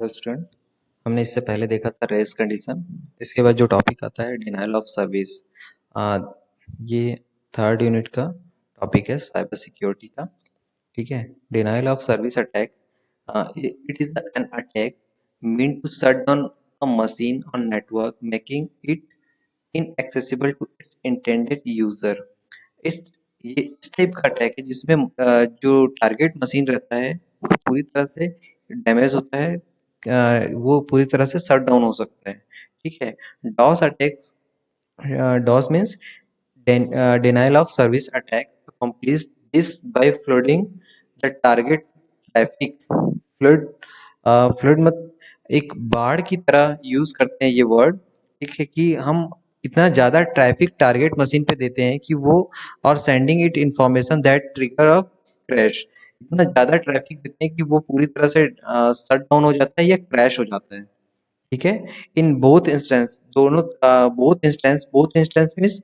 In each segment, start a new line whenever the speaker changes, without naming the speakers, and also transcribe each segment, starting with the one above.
Hello student. हमने इससे पहले देखा था रेस कंडीशन। इसके बाद जो टॉपिक आता है डिनायल ऑफ सर्विस। ये थर्ड यूनिट का टॉपिक है साइबर सिक्योरिटी का। ठीक है। Denial of service attack, it is an attack meant to shut down a machine on network making it inaccessible to its intended user. इस ये इस type का अटैक है जिसमें जो टारगेट मशीन रहता है वो पूरी तरह से डैमेज होता है। वो पूरी तरह से शट डाउन हो सकता है। ठीक है। DoS attacks, DoS means denial of service attack accomplishes this by flooding the target traffic। Flood, flood मत एक बाढ़ की तरह यूज करते हैं ये वर्ड। ठीक है कि हम इतना ज्यादा ट्रैफिक टारगेट मशीन पे देते हैं कि वो और sending it information that trigger a crash. इतना ज्यादा ट्रैफिक देते हैं कि वो पूरी तरह से शट डाउन हो जाता है या क्रैश हो जाता है। ठीक है। इन बोथ इंस्टेंस, दोनों both instance means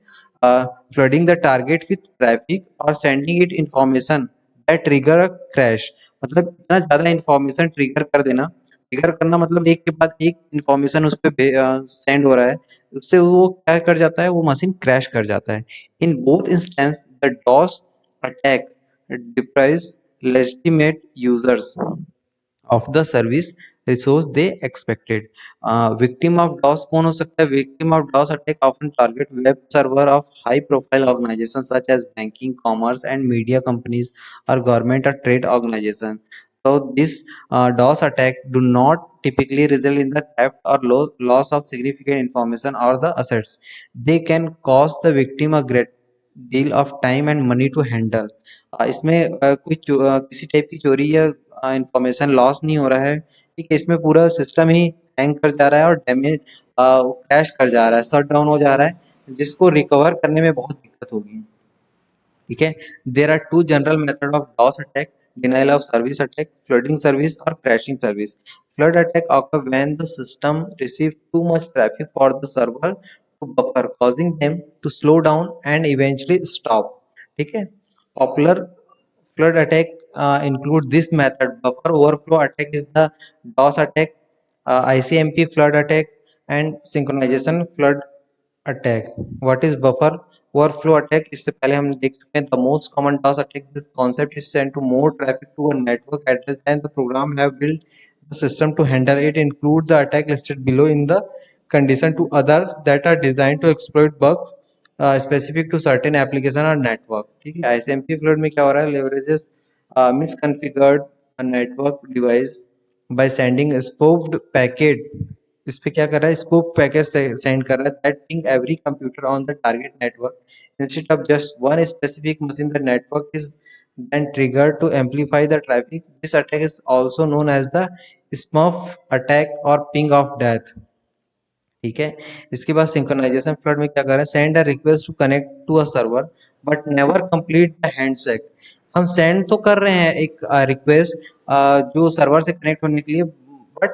flooding the target with traffic और sending it information that trigger a crash. मतलब इतना ज्यादा इंफॉर्मेशन ट्रिगर कर देना। ट्रिगर करना मतलब एक के बाद एक इंफॉर्मेशन उस पर सेंड हो रहा है, उससे वो क्या कर जाता है, वो मशीन क्रैश कर जाता है। In both instances the DoS attack deprives legitimate users of the service resource they expected। Victim of DoS कौन हो सकता है? Victim of DoS attack often target web server of high profile organizations such as banking, commerce and media companies or government or trade organization। So this DOS attack do not typically result in the theft or loss of significant information or the assets। They can cost the victim a great deal of time and money to handle। इसमें किसी type की चोरी या information loss नहीं हो रहा है। ठीक है। इसमें पूरा सिस्टम ही हैंग कर जा रहा है और डैमेज क्रैश कर जा रहा है, शट डाउन हो जा रहा है, जिसको रिकवर करने में बहुत दिक्कत होगी। ठीक है। There are two general method of DoS attack: denial of service attack, flooding service और crashing service. Flood attack occur when the system receive too much traffic for the server to buffer, causing them to slow down and eventually stop। ठीक है। Popular flood attack include this method: buffer overflow attack is the DOS attack, ICMP flood attack and synchronization flood attack. What is buffer overflow attack? इससे पहले हम देख चुके हैं। The most common DoS attack this concept is send to more traffic to a network address then the program have build the system to handle it. Include the attack listed below in the condition to other that are designed to exploit bugs specific to certain application और network. ठीक है। ICMP flood में क्या हो रहा है? Leverages misconfigured network device by sending spoofed packet. इस पे क्या कर रहा है? स्पूफ पैकेज सेंड कर रहा है that ping every computer on the target network instead of just one specific machine. The network is then triggered to amplify the traffic। This attack is also known as the smurf attack or ping of death। ठीक है। इसके बाद synchronisation flood में क्या कर रहे हैं? Send a request to connect to a server but never complete the handshake. हम सेंड तो कर रहे हैं एक रिक्वेस्ट जो सर्वर से कनेक्ट होने के लिए, but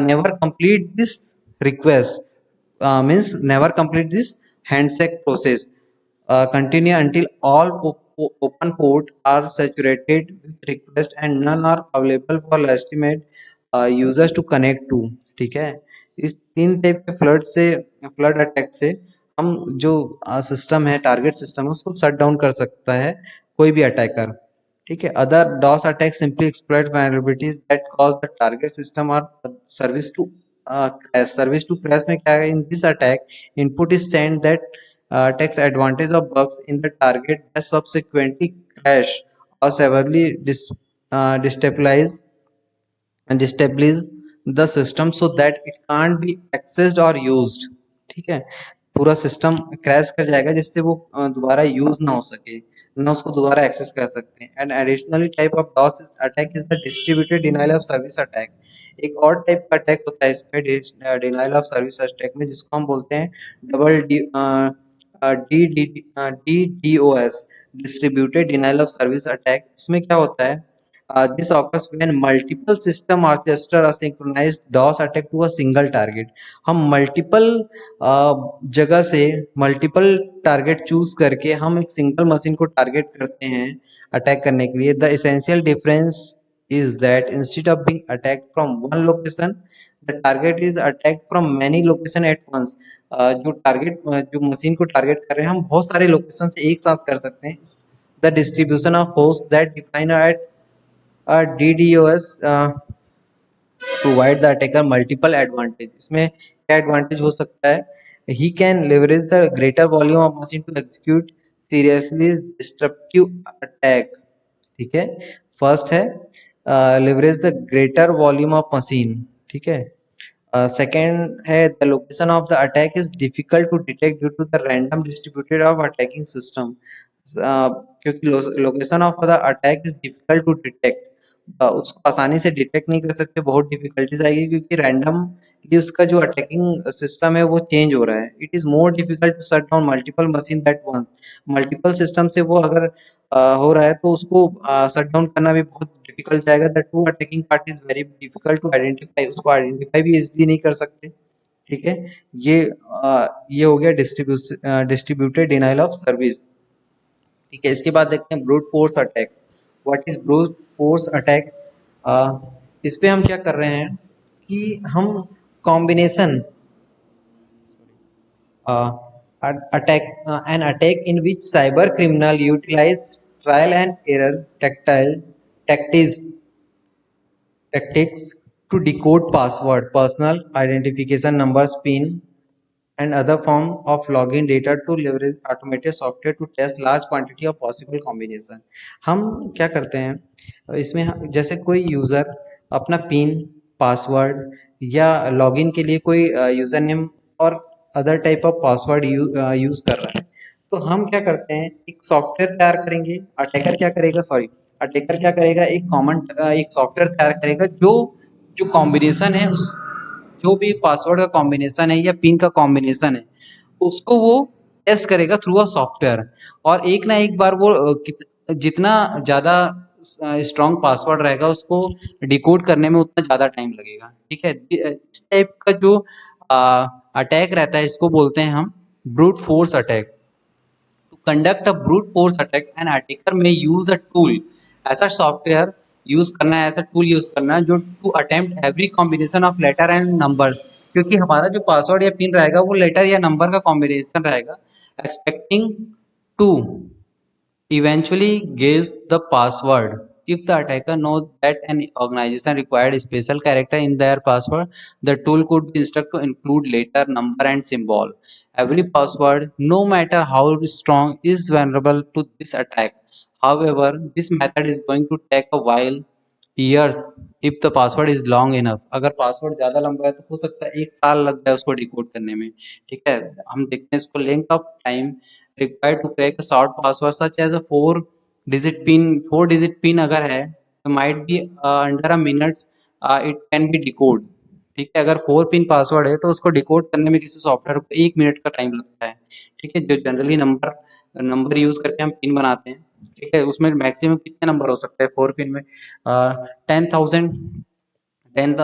never complete this request, means never complete this handshake process. Continue until all open port are saturated with request and none are available for legitimate users to connect to। ठीक है। इस तीन type के flood attack से हम जो system है, target system है, उसको शट डाउन कर सकता है कोई भी अटैकर। ठीक है। Other DoS attack simply exploit vulnerabilities that cause the target system or service to crash। Service to crash में क्या है? In this attack input is sent that takes advantage of bugs in the target that subsequently crash or severely destabilize the system so that it can't be accessed or used। ठीक है। पूरा system crash कर जाएगा जिससे वो दोबारा use ना हो सके, ना उसको दोबारा एक्सेस कर सकते हैं। And additionally type of DoS attack is the distributed denial of service attack. एक और टाइप का अटैक होता है इसमें डिनाइल ऑफ सर्विस अटैक में, जिसको हम बोलते हैं double DDoS, distributed denial of service attack. इसमें क्या होता है? This occurs when multiple system orchestra a synchronized DOS attack to a single target। हम मल्टीपल जगह से मल्टीपल टारगेट चूज करके हम एक सिंगल मशीन को टारगेट करते हैं अटैक करने के लिए। The essential difference is that instead of being attacked from one location, the target is attacked from many location at once. जो मशीन को टारगेट कर रहे हैं हम बहुत सारे लोकेशन से एक साथ कर सकते हैं. The distribution of hosts that define at a DDoS provide the attacker multiple advantage. इसमें क्या एडवांटेज हो सकता है? He can leverage the greater volume of machine to execute seriously disruptive attack. ठीक है. फर्स्ट है leverage the greater volume of machine. ठीक है. सेकेंड है the location of the attack is difficult to detect due to the random distributed of attacking system. क्योंकि location of the attack is difficult to detect, उसको आसानी से detect नहीं कर सकते, बहुत डिफिकल्टीज आएगी क्योंकि रैंडमली उसका जो अटैकिंग सिस्टम है वो चेंज हो रहा है. It is more difficult to shut down multiple machine that once. Multiple system से वो अगर हो रहा है तो उसको शट डाउन करना भी बहुत डिफिकल्ट जाएगा. The two attacking part is very difficult to identify, उसको आइडेंटिफाई भी इजीली नहीं कर सकते. ठीक है. ये हो गया डिस्ट्रीब्यूटेड डिनाइल ऑफ सर्विस. ठीक है. इसके बाद देखते हैं brute force attack. What is brute force attack? इस पे हम क्या कर रहे हैं कि हम combination attack in which cyber criminal utilize trial and error tactics to decode password, personal identification numbers, PIN, and other form of login data to leverage automated software to test large quantity of possible combination. हम क्या करते हैं इसमें, जैसे कोई user अपना pin, password या login के लिए कोई यूज़र नेम और other type of password use कर रहा है, तो हम क्या करते हैं एक सॉफ्टवेयर तैयार करेंगे. अटैकर क्या करेगा एक सॉफ्टवेयर तैयार करेगा जो जो कॉम्बिनेशन है उस जो भी पासवर्ड का कॉम्बिनेशन है या पिन का कॉम्बिनेशन है उसको वो टेस्ट करेगा थ्रू अ सॉफ्टवेयर. और एक ना एक बार वो जितना ज़्यादा स्ट्रॉन्ग पासवर्ड रहेगा उसको डिकोड करने में उतना ज़्यादा टाइम लगेगा. ठीक है. इस टाइप का जो अटैक रहता है इसको बोलते हैं हम brute force attack. To conduct a brute force attack, an attacker may use a tool. ऐसा सॉफ्टवेयर यूज करना है, ऐसा टूल यूज करना है जो to attempt every combination of letter and numbers. क्योंकि हमारा जो पासवर्ड या पिन रहेगा वो लेटर या नंबर का कॉम्बिनेशन रहेगा. Expecting to eventually guess the password. If the attacker knows that an organization required a special character in their password, the tool could be instructed to include letter, number, and symbol. Every password, no matter how strong, is vulnerable to this attack. However, this method is going to take a while, years, if the password is long enough. अगर password ज़्यादा लंबा है तो हो सकता है 1 साल लग जाए उसको डिकोड करने में. ठीक है. हम देखते हैं इसको length of time required to crack a short password such as a 4 digit pin अगर है तो might be under a minute it can be decode. ठीक है. अगर 4 पिन पासवर्ड है तो उसको डिकोड करने में किसी सॉफ्टवेयर को 1 मिनट का टाइम लगता है. ठीक है. जो जनरली नंबर यूज करके हम पिन बनाते हैं. ठीक है. उसमें मैक्सिमम कितने नंबर हो सकते हैं 4 पिन में? 10,000 10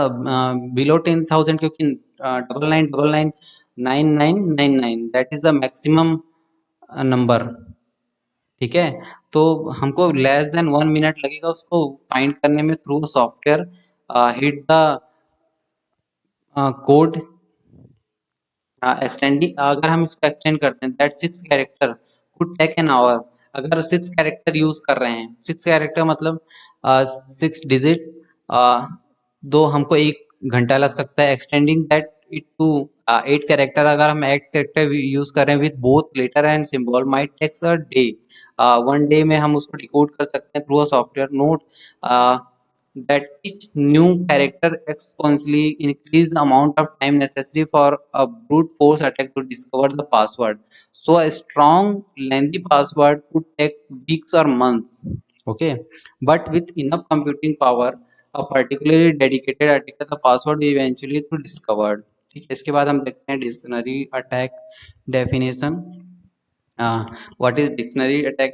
बिलो 10,000 क्योंकि 999999 that is the maximum number. ठीक है. तो हमको लेस देन 1 मिनट लगेगा उसको फाइंड करने में through software. Hit the code extending. अगर हम इसको एक्सटेंड करते हैं that 6 character could take an hour. अगर 6 कैरेक्टर यूज कर रहे हैं, 6 कैरेक्टर मतलब 6 डिजिट, दो हमको 1 घंटा लग सकता है. Extending that it to 8 character. अगर हम 8 कैरेक्टर यूज कर रहे हैं with both letter and symbol might takes a day. 1 day में हम उसको डिकोड कर सकते हैं through a software. Note that each new character exponentially increase the amount of time necessary for a brute force attack to discover the password. So a strong lengthy password could take weeks or months. Okay. But with enough computing power, a particularly dedicated attacker, the password will eventually to discovered. ठीक है. इसके बाद हम देखते हैं dictionary attack definition. What is dictionary attack?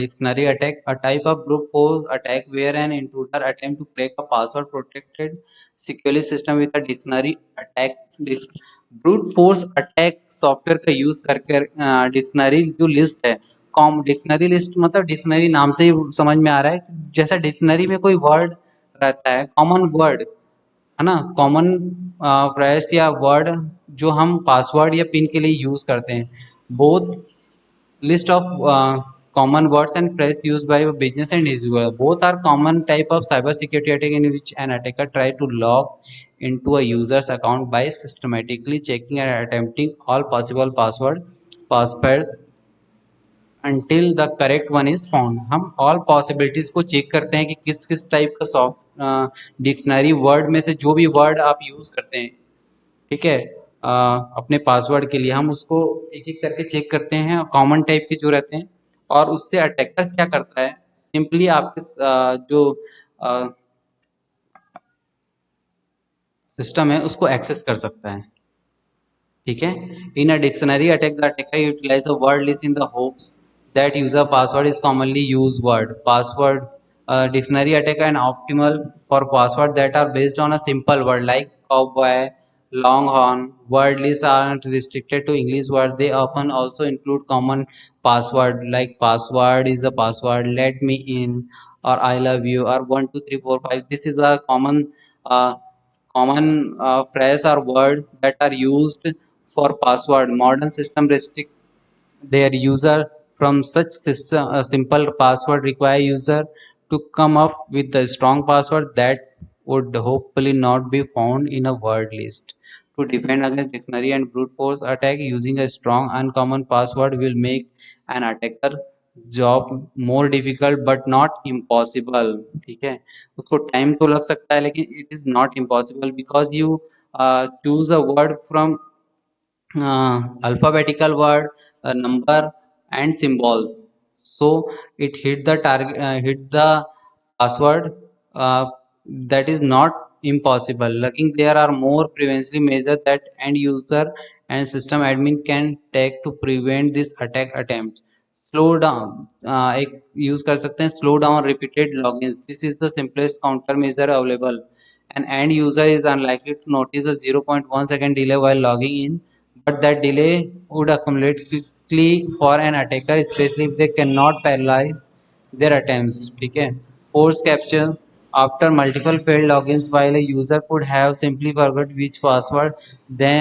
Dictionary attack, a type of brute force attack where an intruder attempt to crack a password protected securely system with a dictionary attack. Brute force attack software का use करके dictionary जो list है
com dictionary list मतलब dictionary नाम से ही समझ में आ रहा है, जैसा डिक्शनरी में कोई वर्ड रहता है, कॉमन वर्ड है ना, कॉमन फ्रेज या वर्ड जो हम पासवर्ड या पिन के लिए यूज करते हैं। Both list of common words and phrase used by a business and individual. Both are common type of cyber security attack in which an attacker try to log into a user's account by systematically checking and attempting all possible passwords until the correct one is found. हम all possibilities को check करते हैं कि किस किस type का soft dictionary word में से जो भी वर्ड आप यूज करते हैं, ठीक है, अपने पासवर्ड के लिए हम उसको एक एक करके चेक करते हैं कॉमन टाइप के जो रहते हैं। और उससे अटैकर्स क्या करता है, सिंपली आपके जो सिस्टम है उसको एक्सेस कर सकता है, ठीक है। In a dictionary attack the attacker utilise the word list in the hopes that user password is commonly use word password dictionary attack and optimal for password that are based on a simple word like cowboy, longhorn. Word lists aren't restricted to English words. They often also include common password like password is the password, let me in, or I love you, or 1 2 3 4 5. This is a common phrase or word that are used for password. Modern system restrict their user from such system. A simple password require user to come up with a strong password that would hopefully not be found in a word list. To defend against dictionary and brute force attack, using a strong uncommon password will make an attacker job more difficult but not impossible, ठीक है। उसको time तो लग सकता है लेकिन it is not impossible because you choose a word from alphabetical word, number and symbols, so it hit the target, hit the password. That is not impossible. Looking, there are more preventive measures that end user and system admin can take to prevent this attack attempts. Slow down एक use कर सकते हैं, slow down repeated login, this is the simplest counter measure available. An end user is unlikely to notice a 0.1 second delay while logging in, but that delay would accumulate quickly for an attacker, especially if they cannot paralyze their attempts, ठीक है। Force capture after multiple failed logins, while a user could have simply forgot which password they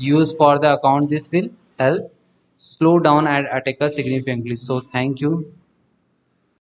use for the account, this will help slow down and attacker significantly. So thank you.